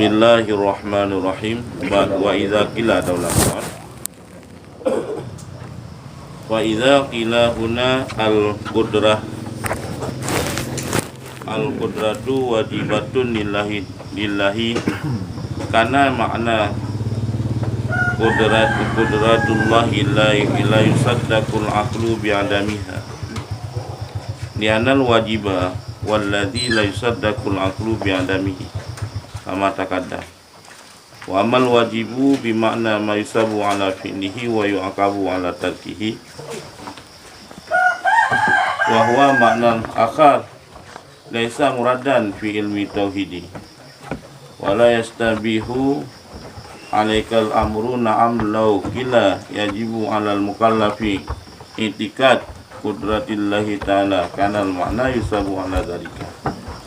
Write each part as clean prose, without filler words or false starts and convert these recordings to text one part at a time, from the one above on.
Bismillahirrahmanirrahim. Wa idza qila daulatan wa idza qila huna al-qudratu wajibatun lillahi karena makna qudratullahi la yusaddaqul aqlu bi'adamiha li'anal wajiba walladzi la yusaddaqul aqlu bi'adamihi kama taqaddam. Wa amal wajibu bimakna ma yusabu ala fi'lihi wa yu'aqabu ala tarkihi wa huwa makna akhar laisa muradan fi ilmi tauhidi wa la yastabihu alaikal amru na'am law kila yajibu alal mukallafi i'tikad qudratillahi ta'ala kanal makna yusabu ala dzalika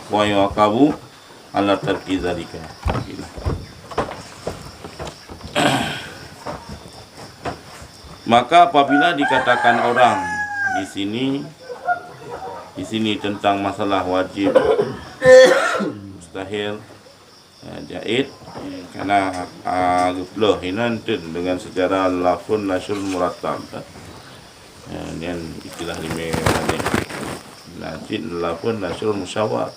wa yu'aqabu ala tarki dzalika. Maka apabila dikatakan orang di sini tentang masalah wajib, mustahil, jaid, karena loh ini dengan secara lafun nasyul murattab. Dan istilah lima najid lafun nasyul musyawwar.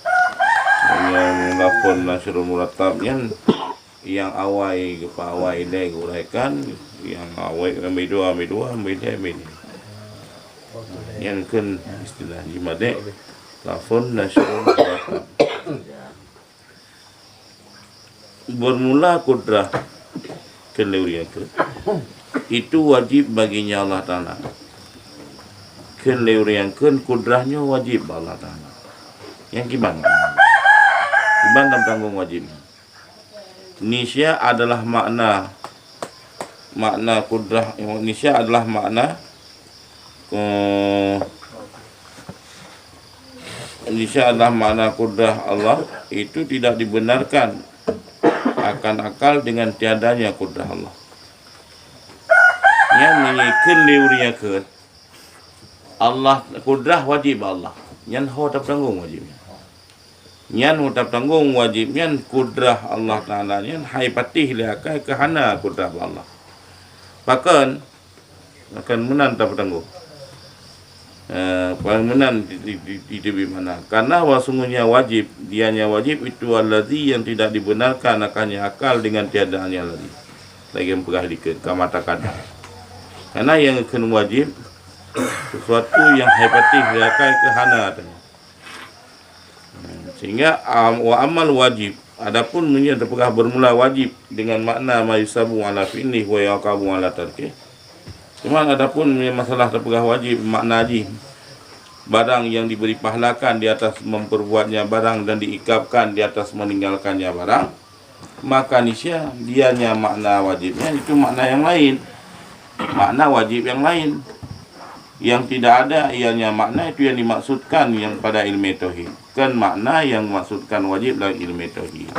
Yang lafun nasyul murattab yang awai awai le uraikan yang awai ambil dua yang kan istilah lima dek lafun nasyul murattab. Bermula kudrah kelewrian itu wajib baginya Allah Ta'ala. Kelewrian kudrahnya wajib Allah Ta'ala. Yang kiban dalam tanggung wajib. Nisya adalah makna kudrah. Nisya adalah makna Nisya adalah makna kudrah Allah itu tidak dibenarkan akan akal dengan tiadanya kudrah Allah. Yang menyikin liuriakan Allah kudrah wajib Allah. Yang hodap tanggung wajibnya. Yang hodap tanggung wajibnya kudrah Allah Ta'ala. Yang hai patih liakai kehana kudrah Allah. Bahkan akan menantap tanggung. Permenan di tepi mana? Karena sungguhnya wajib, dianya wajib itu allazi yang tidak dibenarkan akannya akal dengan tiadaannya lagi. Lagi yang perhatikan kamatakan. Karena yang akan wajib sesuatu yang hebatih diakai kehana. Sehingga wa amal wajib. Adapun menjadi terpegah bermula wajib dengan makna ma yusabu ala fi'lihi wa yaqabu ala tarkih. Cuma adapun masalah terpegah wajib makna haji barang yang diberi pahlakan di atas memperbuatnya barang dan diikapkan di atas meninggalkannya barang, maka nisya dianya makna wajibnya itu makna yang lain, makna wajib yang lain yang tidak ada ianya makna itu yang dimaksudkan yang pada ilmu tauhid, kan makna yang maksudkan wajib dalam ilmu tauhid.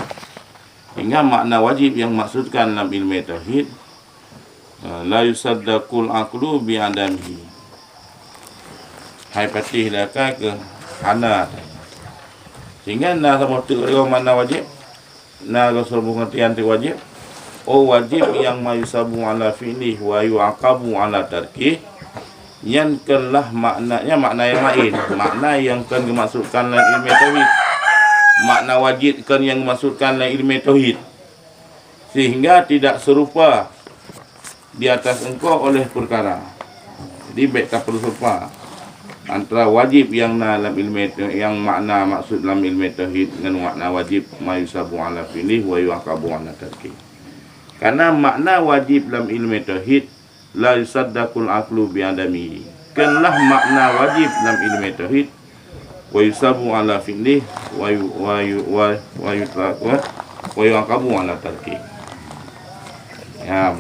Hingga makna wajib yang maksudkan dalam ilmu tauhid la yusaddaqul aqlu bi adamihi. Hai patih laka ke hana. Sehingga na sama tu mana wajib? Na rasul pengertian tu wajib. Oh wajib yang mayusabu ala fi'lihi wa yu'aqabu ala tarkih. Yang kelah maknanya makna yang lain. Makna yang kan dimaksudkan dalam ilmu tauhid. Makna wajib kan yang dimaksudkan dalam ilmu tauhid. Sehingga tidak serupa di atas engkau oleh perkara. Jadi baik tak perlu serupa antara wajib yang dalam ilmu yang makna maksud dalam ilmu tauhid dengan makna wajib mayusabu ala fi'lihi wa yu'aqabu ala tarkih. Karena makna wajib dalam ilmu tauhid la yusaddaqul aqlu bi adamihi. Kenlah makna wajib dalam ilmu tauhid wa yusabu ala fi'lihi wa yu'aqabu ala tarkih. Ya.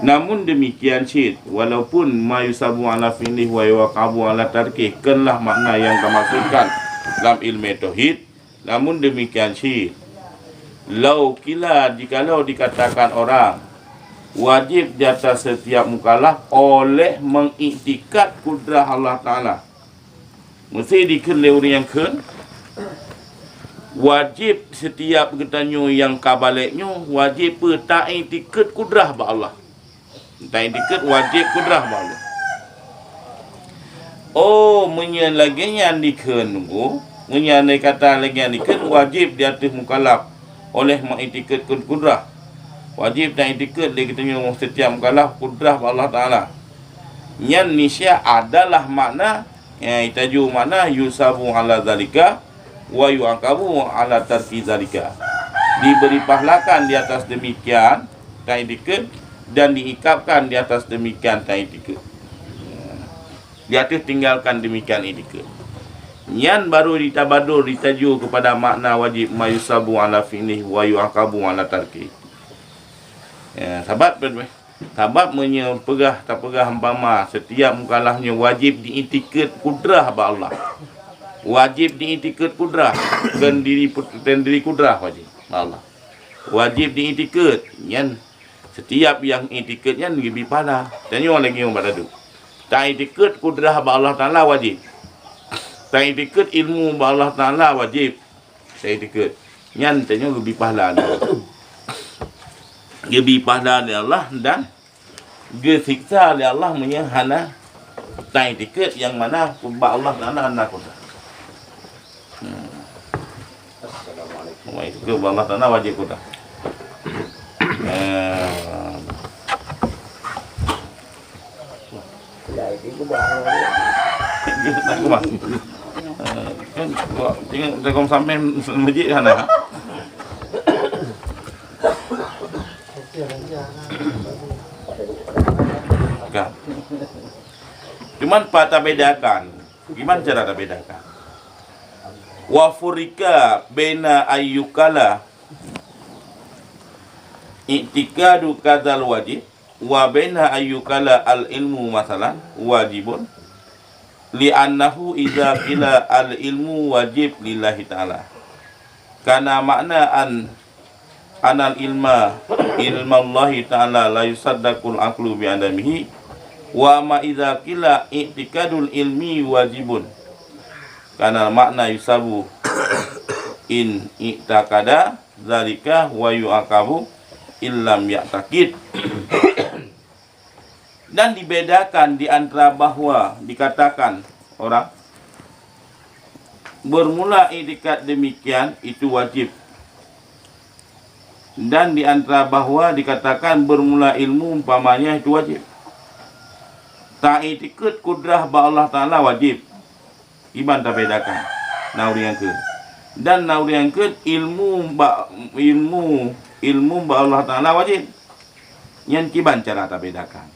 Namun demikian syid, walaupun ma yusabu ala fi'lihi wa yuqabu ala tarkih kenlah makna yang dimaksudkan dalam ilmu tauhid, namun demikian syid, lau kila jikalau dikatakan orang wajib di atas setiap mukallaf oleh mengiktikad kudrah Allah Ta'ala, mesti dikenal yang wajib setiap bertanya yang kabaliknya wajib ta'i tiket kudrah ba Allah. Ta'i tiket wajib kudrah ba Allah. Oh, menyan lagi yang dikenunggu, menyan kata lagi yang diken wajib di atas mukallaf oleh mengiktikad kudrah. Wajib dan iktikad dia katanya setiap mukallaf kudrah ba Allah Taala. Yang nisya adalah makna yang itaju makna yusabu ala zalika wa yu'aqabu ala tarki zalika. Diberi pahlakan di atas demikian dan iktikad dan diikapkan di atas demikian dan iktikad. Di atas tinggalkan demikian iktikad. Yang baru ditabadur ditaju kepada makna wajib mayusabu ala fi'lih wa yu'aqabu ala tarki. Ya, sebab menyepegah tak pegah umpama setiap mukallafnya wajib diiktikad kudrah ba Allah. Wajib diiktikad kudrah dan diri kudrah wajib ba Allah. Wajib diiktikad yang setiap yang iktikadnya lebih pahala. Tanya lagi yang pada tu. Tak iktikad kudrah ba Allah Taala wajib. Tak iktikad ilmu ba Allah Taala wajib. Tak iktikad. Yang tanya lebih pahala. Lebih pahala dari Allah dan gesiksa oleh Allah menyahana tak iktikad yang mana ba Allah Taala hendak kudrah. Assalamualaikum. Wa itu ba Allah Taala wajib kudrah. Aku mah. Kan gua tinggal Telkom sampai masjid sana. Kan. Cuman tak bedakan. Gimana cara tak bedakan? Wa furika baina ayyukala i'tikadu kadzal wajib wa baina ayyukala al ilmu masalan wajibun li'annahu idza qila al ilmu wajib lillahi ta'ala kana makna anal ilmallahi ta'ala la yusaddaqul aqlu bi adamihi wa ma idza qila i'tikadul ilmi wajibun kana makna yusabu in i'takada zalika wa yu'aqabu illam ya'taqid. Dan dibedakan di antara bahwa dikatakan orang bermula i'tikad demikian itu wajib, dan di antara bahwa dikatakan bermula ilmu umpamanya itu wajib. Tak i'tikad kudrah ba Allah Taala wajib. Iban tak bedakan. Nauri yang ke. Dan nauri yang ke ilmu ba Allah Taala wajib. Yang kiban cara tak bedakan.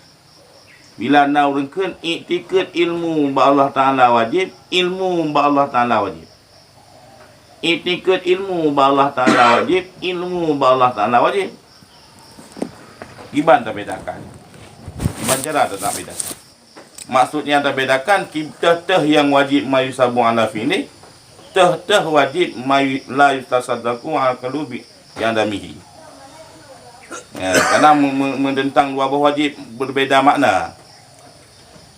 Bila nauri ke i'tikad ilmu ba Allah Taala wajib, ilmu ba Allah Taala wajib. I'tikad ilmu ba Allah Taala wajib, ilmu ba Allah Taala wajib. Kiban tak bedakan. Kiban cara tak bedakan. Maksudnya tak bedakan kita yang wajib mayusabu ala fi'li, wajib la yustasaddaqu ala qalubi yang damihi. Ya, karena mendentang dua buah wajib berbeza makna.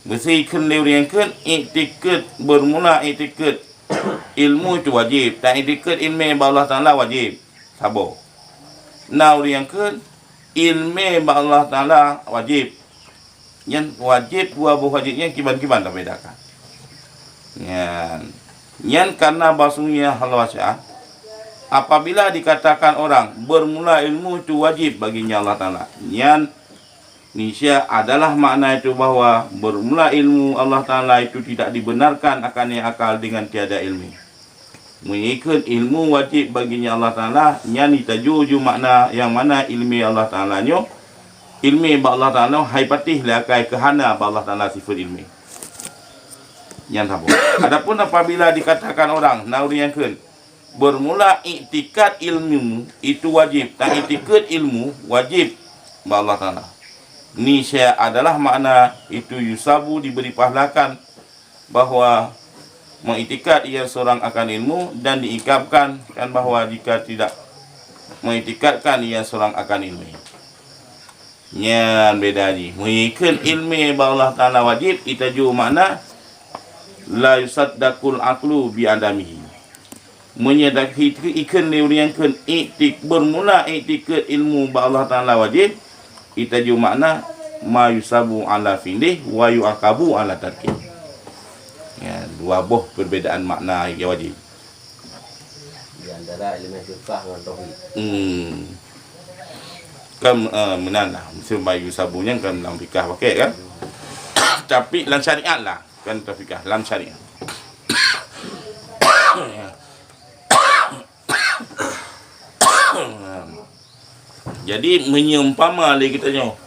Bersihkan lewriangkan i'tikad bermula i'tikad ilmu itu wajib, tak i'tikad ilmu ba Allah Taala wajib. Sabar. Nauriangkan ilmu ba Allah Taala wajib. Yang wajib dua buah wajibnya kiban-kiban tak bedakan. Yang karena basunya halwasya apabila dikatakan orang bermula ilmu itu wajib baginya Allah Ta'ala. Yang nisya adalah makna itu bahwa bermula ilmu Allah Ta'ala itu tidak dibenarkan akan yang akal dengan tiada ilmu. Mengikut ilmu wajib baginya Allah Ta'ala. Yang ditajuju makna yang mana ilmu Allah Ta'ala nyo. Ilmu ba Allah Ta'ala hai patih lakai kehana ba Allah Ta'ala sifat ilmu. Yang sabar. Adapun apabila dikatakan orang nauri yang keun bermula i'tikad ilmu itu wajib, tak i'tikad ilmu wajib ba Allah Ta'ala. Nisya adalah makna itu yusabu diberi pahlakan bahwa mengiktikad ia seorang akan ilmu dan diikapkan kan bahwa jika tidak mengiktikadkan ia seorang akan ilmu. Nyan beda ni. Mengikut ilmu ba Allah Ta'ala wajib, itaju makna la yusaddaqul aqlu bi adamihi. menyedaki ikan liuriangkan bermula iktikad ilmu ba Allah Ta'ala wajib, itaju makna ma yusabu ala fi'lih wa yu'aqabu ala tarki. Ya, dua buah perbezaan makna yang wajib Di antara elemen fiqh dengan tauhid. Kan menanlah ma yusabunya kan dalam fikah pakai kan. Tapi dalam syariat lah kan fikah dalam syariat. Jadi menyumpama lagi kita nyo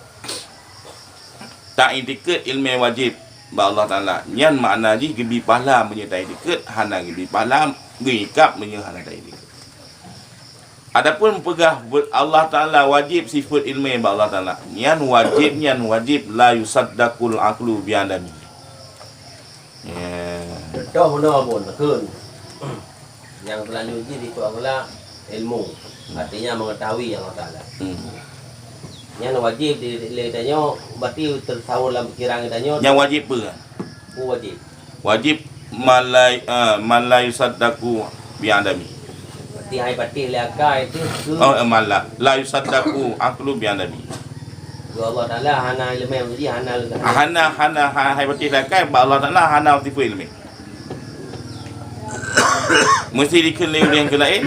tak iktikad ilmu wajib ba Allah Taala nyan makna ji gebi pahala menyertai iktikad hana gebi pahala ngikap menyertai iktikad. Adapun pegah Allah Taala wajib sifat ilmu ba Allah Taala nyan wajib la yusaddaqul aqlu bi adami. Contoh mana pun kun yang telah diuji itu adalah ilmu, artinya mengetahui Allah Taala. Yang wajib ditanya berarti tersawur dalam pikiran kitanya. Yang wajib apa? Wajib. Wajib malai yusaddaqu bi adami. Berarti hai pati laka itu Mala la yusaddaqu aqlu bi adami. Allah Taala hana ilmu jadi hana hai berarti lakai ba Allah Taala hana tifu ilmu. Mesti dikenal yang lain.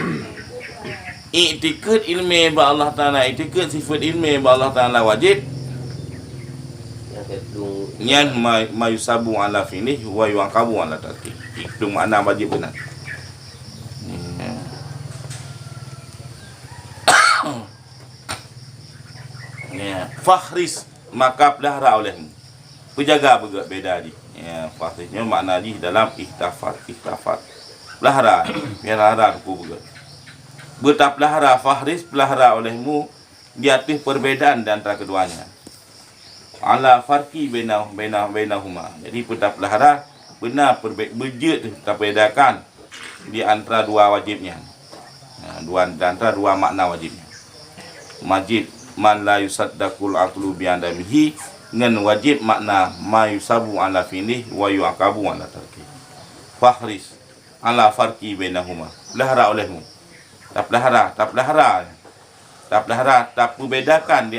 Iktikad ilmu ba Allah Taala, iktikad sifat ilmu ba Allah Taala wajib. Yang ma yusabu ala fi'lih wa yu'aqabu ala tarki. Itu makna wajib benar. Ya, fahris maka pelihara olehmu. Penjaga beda di. Ya, fahrisnya makna di dalam ihtafat. Pelihara aku juga. Betap pelihara fahris pelihara olehmu di atas perbedaan di antara keduanya. Ala farqi bainahuma. Jadi betap pelihara benar terbedakan di antara dua wajibnya. Di antara dua makna wajibnya. Wajib man la yusaddaqul aqlu bi adamihi dengan wajib makna ma yusabu ala fi'lih wa yu'aqabu ala tarki. Fahris ala farqi bainahuma. Pelihara olehmu. Tak pelihara, tak membedakan di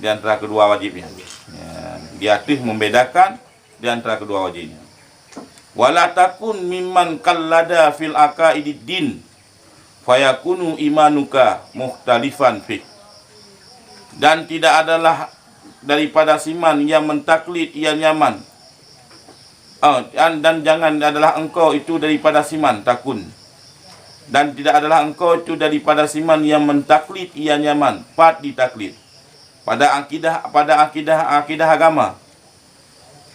antara kedua wajibnya. Ya, di atas membedakan di antara kedua wajibnya. Wala takun mimman kallada fil aqaidid din fayakunu imanuka mukhtalifan fi. Dan tidak adalah daripada siman yang mentaklid ia nyaman. Dan jangan adalah engkau itu daripada siman takun. Dan tidak adalah engkau itu daripada siman yang mentaklid ia nyaman, pat ditaklid pada akidah agama,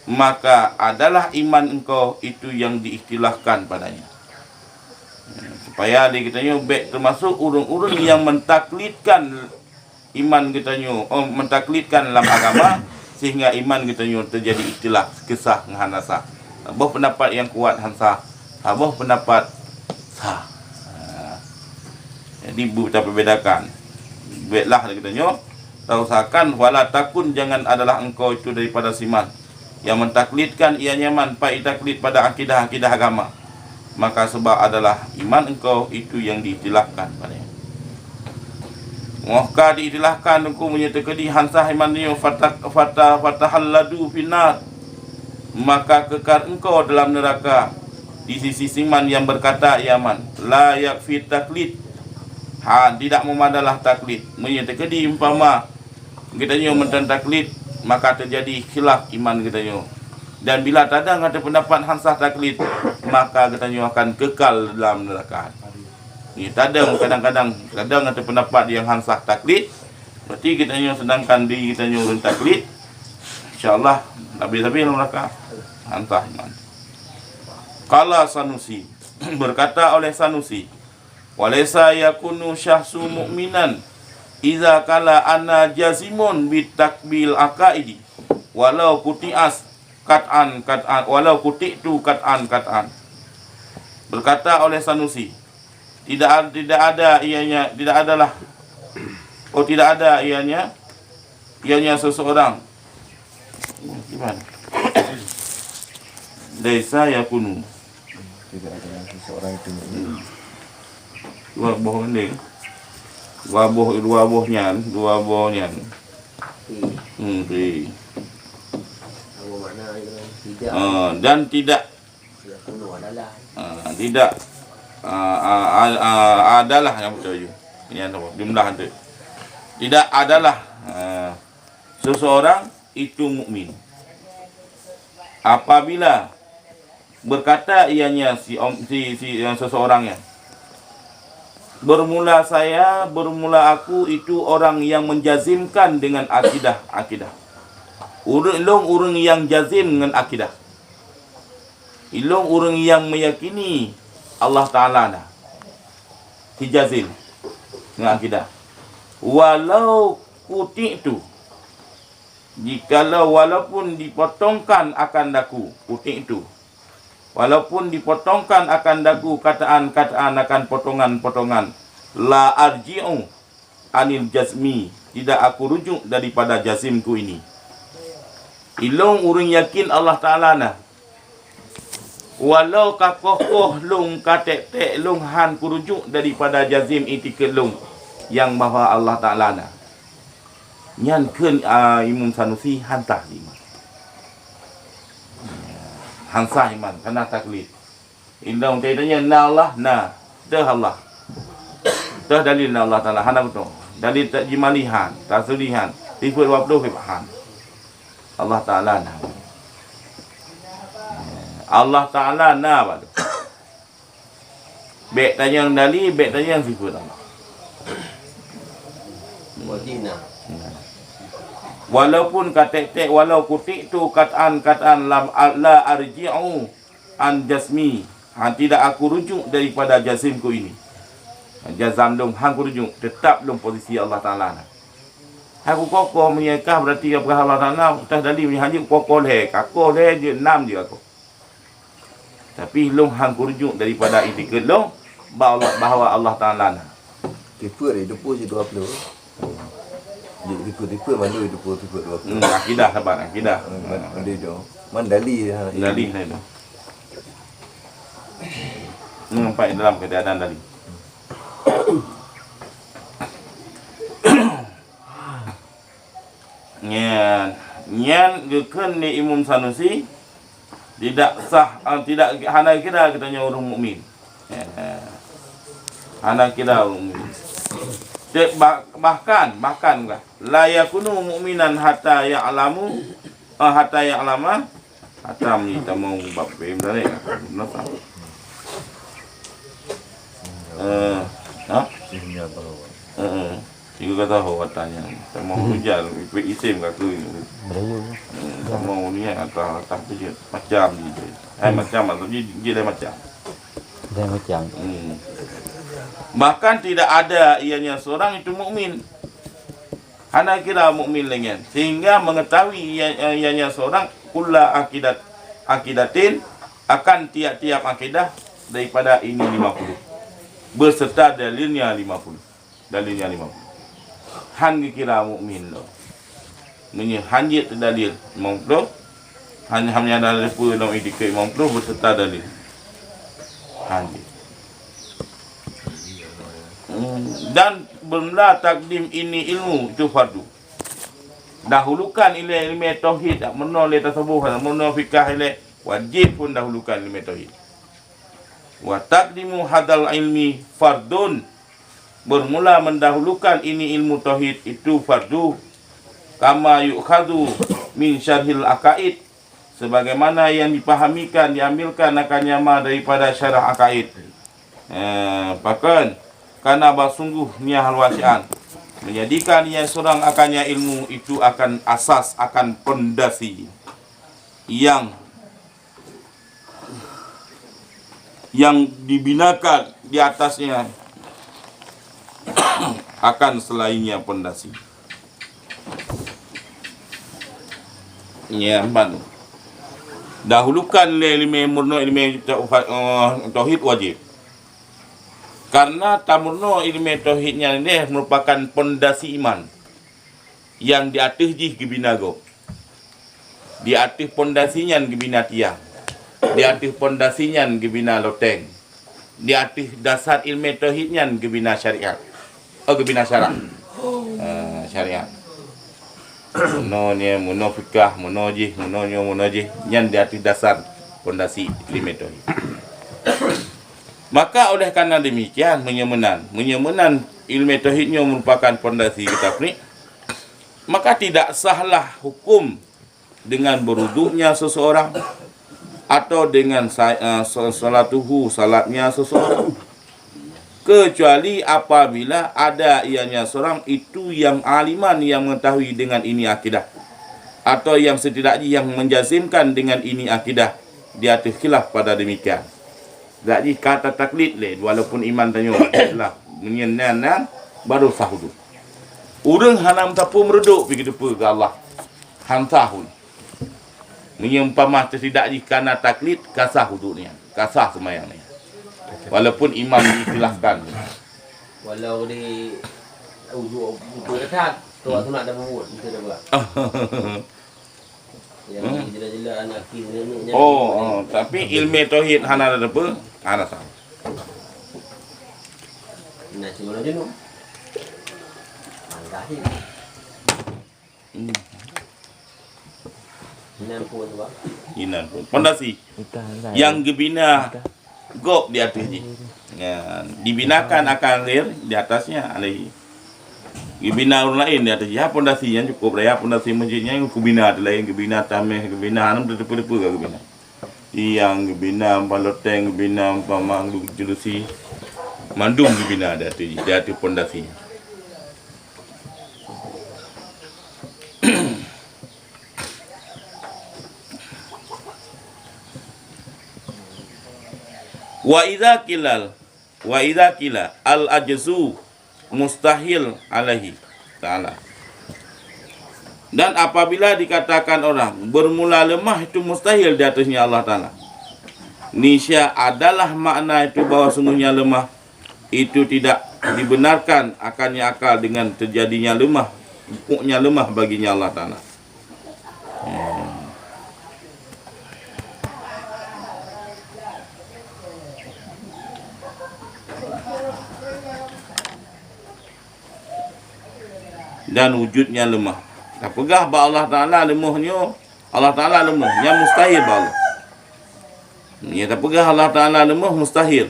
maka adalah iman engkau itu yang diistilahkan padanya. Supaya kita termasuk urun-urun yang mentaklidkan iman kita mentaklidkan dalam agama sehingga iman kita terjadi istilah kesah nganasa. Abah pendapat yang kuat hansa, abah pendapat sah. Jadi kita perbedakan. Baiklah kita usahakan wala takun jangan adalah engkau itu daripada siman yang mentaklidkan ia nyaman pai taklid pada akidah agama. Maka sebab adalah iman engkau itu yang diistilahkan padanya. Maka diistilahkan engkau menyatakan hansah iman ni fatahalladu finnar. Maka kekal engkau dalam neraka di sisi siman yang berkata iaman la yakfi taklid. Tidak memadalah taklid. Menyatakan umpama kita mententaklid maka terjadi khilaf iman kita. Dan bila tak ada pendapat hansah taklid maka kita akan kekal dalam neraka. Ni kadang ada pendapat yang hansah taklid berarti kita sedangkan diri kita taklid insyaallah habis-habis dalam neraka hansah iman. Qala Sanusi berkata oleh Sanusi walaysa yakunu syahsu mu'minan iza kala anna jazimun bitakbil aqaidi walau kuti'as kat'an walau kuti'tu kat'an. Berkata oleh Sanusi tidak ada ianya seseorang gimana laysa yakunu tidak ada seseorang itu mukmin. Dua boh ni. Dua bohnya. Ti. Apa makna itu kan? Tidak. Dan tidak Tidak kuno adalah. tidak adalah yang betul je. Ini apa? Jumlah tu. Tidak adalah seseorang itu mukmin. Apabila berkata ianya si yang seseorangnya, bermula aku itu orang yang menjazimkan dengan akidah. Orang yang jazim dengan akidah. Orang yang meyakini Allah Ta'ala dah. Dijazim dengan akidah. Walau kuti itu, walaupun dipotongkan akan daku, kuti itu, walaupun dipotongkan akan daku kataan-kataan akan potongan-potongan, la arji'u anil jazmi, tidak aku rujuk daripada jazimku ini. Ilong urang yakin Allah Ta'ala nah. Walau kakoh long katek-tek long han kurujuk daripada jazim itikad long yang bahawa Allah Ta'ala nah. Nyan keun Imam Sanusi hantah iman. Hansa iman kena taklid. Indang tanya na Allah na dah Allah. Dah dalil na Allah Ta'ala hana betul. Dalil tak jimalihan, tasulihan, tifut wabdu fibahan. Allah Ta'ala na. Allah Ta'ala na badu. Bek tanya yang dalil, bek tanya yang sifat Allah. Wadina. Walaupun katek-tek, walau kutik tu kataan la arji'u an jasmi, tidak aku rujuk daripada jasimku ini. Jazam dong hang ku rujuk, tetap dong posisi Allah Ta'ala. Aku kokoh menyekah berarti apa Allah Ta'ala tak dalil punya haji kokoh leh, kakoh leh je 6 je aku. Tapi long hang ku rujuk daripada itikad long bahawa Allah Ta'ala nah. Tipe dia depo je 20. Jadi tipe mana depo tipe 20. Akidah sabar akidah. Ada tu. Mandali ha. Dalil itu. Nampak dalam keadaan tadi. Nyan gekeun ni Imam Sanusi tidak sah, tidak hana kira katanya orang mukmin. Hana kira orang mukmin. Bahkan la yakunu mu'minan hatta ya'lamu hatta ya'lama hatta kita mau bab benar ya. Sehingga bahawa tiga kata awak tanya, mau hujan, isim kaku ini. Mau ni atau je macam je. Macam atau dia macam. Dia macam. Bahkan tidak ada ianya seorang itu mukmin. Hana kira mukmin lengan. Sehingga mengetahui ianya seorang kulla akidatin akan tiap-tiap akidah daripada ini 50. Berserta dalilnya 50. Dalilnya 50. Han kira mukmin lo. Menye hanjit dalil mongkro. Hanya dalil pu dalam itikad mongkro berserta dalil. Hanjit. Dan bermula takdim ini ilmu itu fardu. Dahulukan ilmu tauhid, menoleh tasawuf, menoleh fikah ilmu wajib pun dahulukan ilmu tauhid. Wa taqdimu hadal ilmi fardun, bermula mendahulukan ini ilmu tauhid itu fardu. Kama yukhadu min syarhil aqaid, sebagaimana yang dipahamikan diambilkan akannya daripada syarah aqaid. Bahkan karena bersungguh niat wasian menjadikan ia seorang akannya ilmu itu akan asas, akan pondasi yang dibinakan di atasnya akan selainnya pondasi. Ya, dahulukan ilmu murni, ilmu tauhid wajib. Karena tamurno ilmu tauhidnya ini merupakan pondasi iman yang di atas jih gebinago. Di atas pondasinya gebina tiang. di atas pondasinya gebina loteng, di atas dasar ilmu tauhidnya gebina syariat, gebina syarak, syariat. Muno fikah, muno yang di atas dasar pondasi ilmu tauhid. Maka oleh karena demikian menyemenan ilmu tauhidnya merupakan pondasi kitab ni, maka tidak sahlah hukum dengan beruduknya seseorang atau dengan salatnya seseorang, kecuali apabila ada ianya seorang itu yang aliman yang mengetahui dengan ini akidah, atau yang setidaknya yang menjazimkan dengan ini akidah di atas khilaf pada demikian. Jadi kata taklid le, walaupun iman tanya lah menyenan baru sahudu. Urang hanam tapu mereduk pergi depa ke Allah. Han tahun. Menyumpamah tidak dikana taklid kasah huduknya, kasah semayangnya. Walaupun iman dikhilafkan. Walau di ujung dekat, tua tu nak dah membuat kita dah buat. Yang jelas-jelas anak kini. Tapi ilmu tauhid hana ada apa? Hana sah. Nak cuma jenuh. Angkat ni. Inan pun. Pondasi yang gebina gok di atasnya. Ya, dibinakan akan lir di atasnya alaihi. Gebina orang lain di atasnya. Pondasinya cukup raya, pondasi masjidnya yang kubina ada lain, gebina tameh, gebina hanam depa-depa ke gebina. Yang gebina baloteng, gebina pamang jelusi. Mandung gebina di atas pondasinya. Wa idza qila al ajzu mustahil alaihi ta'ala. Dan apabila dikatakan orang bermula lemah itu mustahil di atasnya Allah Ta'ala, nisya adalah makna itu bahwa sungguhnya lemah itu tidak dibenarkan akannya akal dengan terjadinya lemah, pokoknya lemah baginya Allah Ta'ala. Dan wujudnya lemah. Tak pegah ba Allah Ta'ala lemahnya, Allah Ta'ala lemah, yang mustahil ba Allah. Ya tak pegah Allah Ta'ala lemah mustahil.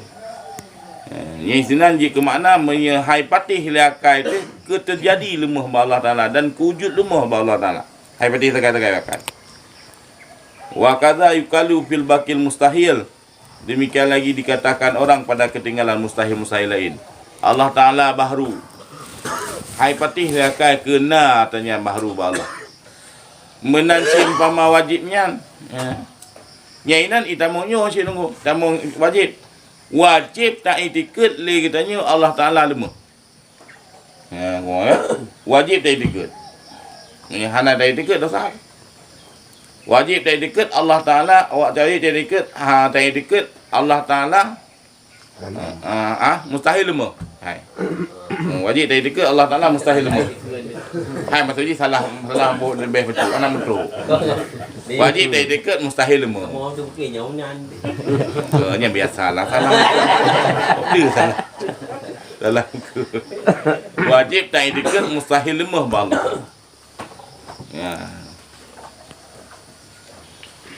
Yang isinan jika makna menyahai patih liakai itu keterjadi lemah ba Allah Ta'ala dan kewujud lemah ba Allah Ta'ala. Hai patih terkait-kait. Wa kadza yukalu fil bakil mustahil. Demikian lagi dikatakan orang pada ketinggalan mustahil-mustahil lain. Allah Ta'ala bahru. Hai patih rakai kena tanya bahru ba Allah. Menancim pama wajibnya. Nyainan itamonyo si nunggu. Tamong wajib. Wajib tak itikad le katanya Allah Taala lemah. Wajib tak itikad. Ni hana tak itikad dosa. Wajib tak itikad Allah Taala, awak cari tak itikad, tak itikad Allah Taala. Mustahil lemah. Hai. Wajib tak itikad Allah Taala mustahil lemah. Hai maksudnya salah lebih betul ana betul. Wajib tak itikad mustahil lemah. Mau tu ke nyaunyan. Nya biasalah salah. Dia salah. Salah ke. Wajib tak itikad mustahil lemah ba Allah. Ya.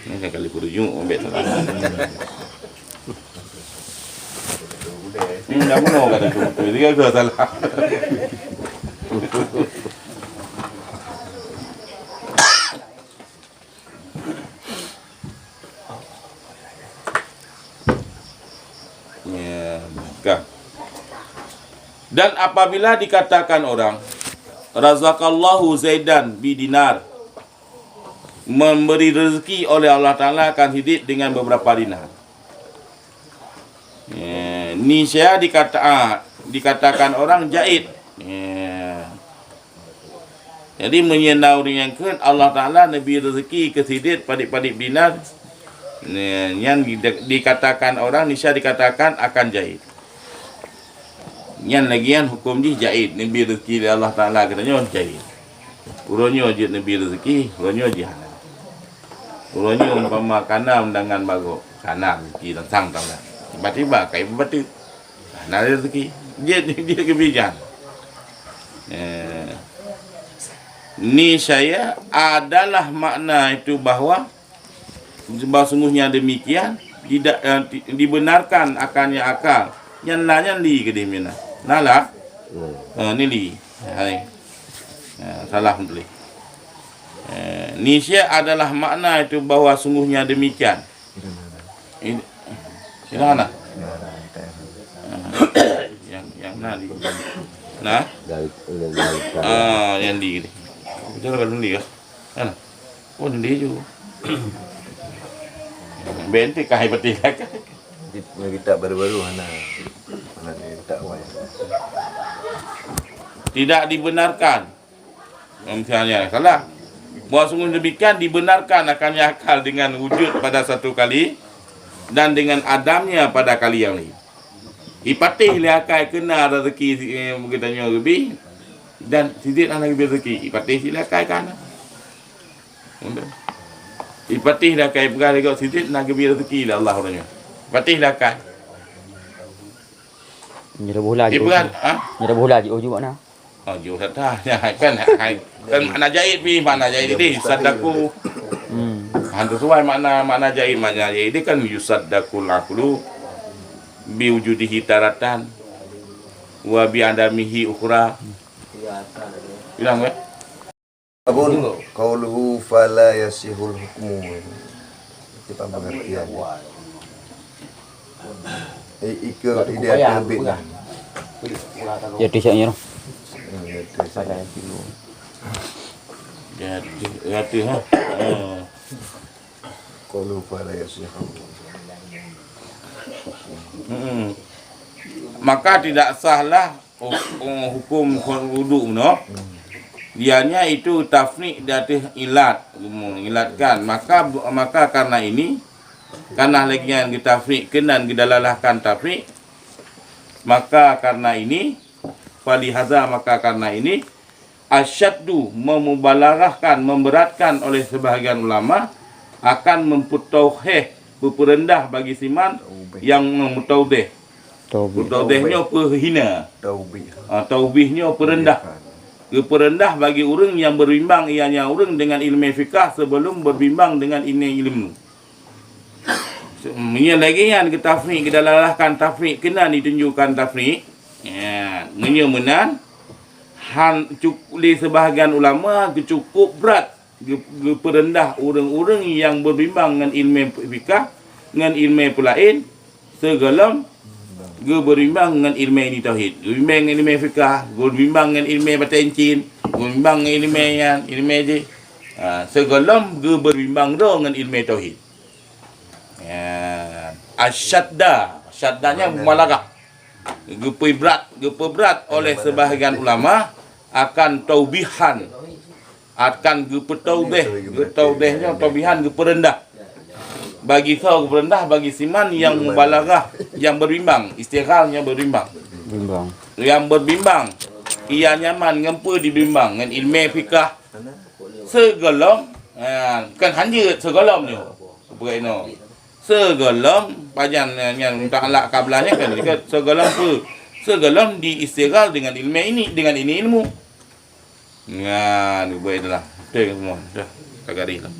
Ini kali kurujuk ambil salah. Dah bunuh kata tu. Dia ke salah. Ya, bukan. Dan apabila dikatakan orang razaqallahu Zaidan bidinar, memberi rezeki oleh Allah Ta'ala akan hidup dengan beberapa dinar. Ni saya dikatakan orang jahit. Jadi menyenau dengan Allah Ta'ala Nabi rezeki kesidit padik-padik dinar. Yang dikatakan orang nisya dikatakan akan jahit. Yang lagian hukum ni jahit. Nabi rezeki Allah Ta'ala katanya jahit. Urunyo je Nabi rezeki, urunyo je halal. Urangnya umpama kanam dengan bago. Kanam kita sang tahu. Tiba-tiba kai betul. Nah rezeki. Dia kebijan. Ni saya adalah makna itu bahwa sungguhnya demikian tidak dibenarkan akannya akal. Yang nanya li ke dia mina. Nala. Ni li. Hai. Salah betul. Nisya adalah makna itu bahwa sungguhnya demikian. Ini mana? Yang nali. Nah. Yang di. Betul kan di ya? Mana? Oh di juga. Bente kai peti kan. Kita baru-baru mana tak wai. Tidak dibenarkan. Misalnya salah. Bahawa sungguh demikian dibenarkan akannya akal dengan wujud pada satu kali dan dengan adamnya pada kali yang lain. Ipatih liakai kena rezeki berkatanya lebih dan sidik lagi rezeki. Ipatih liakai kana. Ipatih liakai perkara kau sidik lagi rezeki lah Allah orangnya. Ipatih liakai. Nyerah bola je. Nyerah bola je oju mana? Oh, jauh dah. Kan makna jahit pi, makna jahit ini saddaku. Hantu sesuai makna jahit, makna jahit ini kan yusaddaqul aqlu bi wujudihi taratan wa bi adamihi ukhra. Bilang ya? Abun qauluhu fala yasihul hukmu. Kita pengertiannya. Ikut ide terbit. Ya tisaknya. Jadi ha. Qauluhu fala yasihul. Maka tidak sahlah hukum wudu no. Dianya itu tafni dari ilat, mengilatkan. Maka karena ini, karena lagi yang ditafriqkan dan didalalahkan tafriq, maka karena ini, falihaza maka karena ini, asyaddu memubalarahkan, memberatkan oleh sebahagian ulama akan memputauheh, berperendah bagi siman yang memutaudeh. Mutaudehnya perhina. Taubihnya perendah. Perendah bagi orang yang berbimbang ianya orang dengan ilmu fikah sebelum berbimbang dengan ilmu. Ini lagi yang kita tafriq, kita lalahkan tafriq, kena ditunjukkan tafriq. Ya, menyemenan di sebahagian ulama cukup berat perendah orang-orang yang berbimbang dengan ilmu fikah, dengan ilmu pelain, segalam berimbang dengan ilmu ini tauhid, berimbang dengan ilmu fikah, berimbang dengan ilmu batin cin, berimbang dengan ilmu je. Segalam berimbang dengan ilmu tauhid. Ya, syaddanya mubalagah. Gepeberat oleh sebahagian ulama akan taubihan, akan getaubehnya taubihan geperendah. Bagi kau perendah bagi siman yang mubalagah, yang berbimbang, istighalnya berbimbang. Yang berbimbang, ia nyaman ngempu dibimbang dengan ilmu fikah. Segalam, kan hanya segalam ni. Seperti itu. Segalam pajan yang ta'ala kablahnya kan segalam apa? Segalam diistighal dengan ilmu ini, dengan ini ilmu. Nah, ni buat itulah. Tengok semua. Dah, tak garis lah.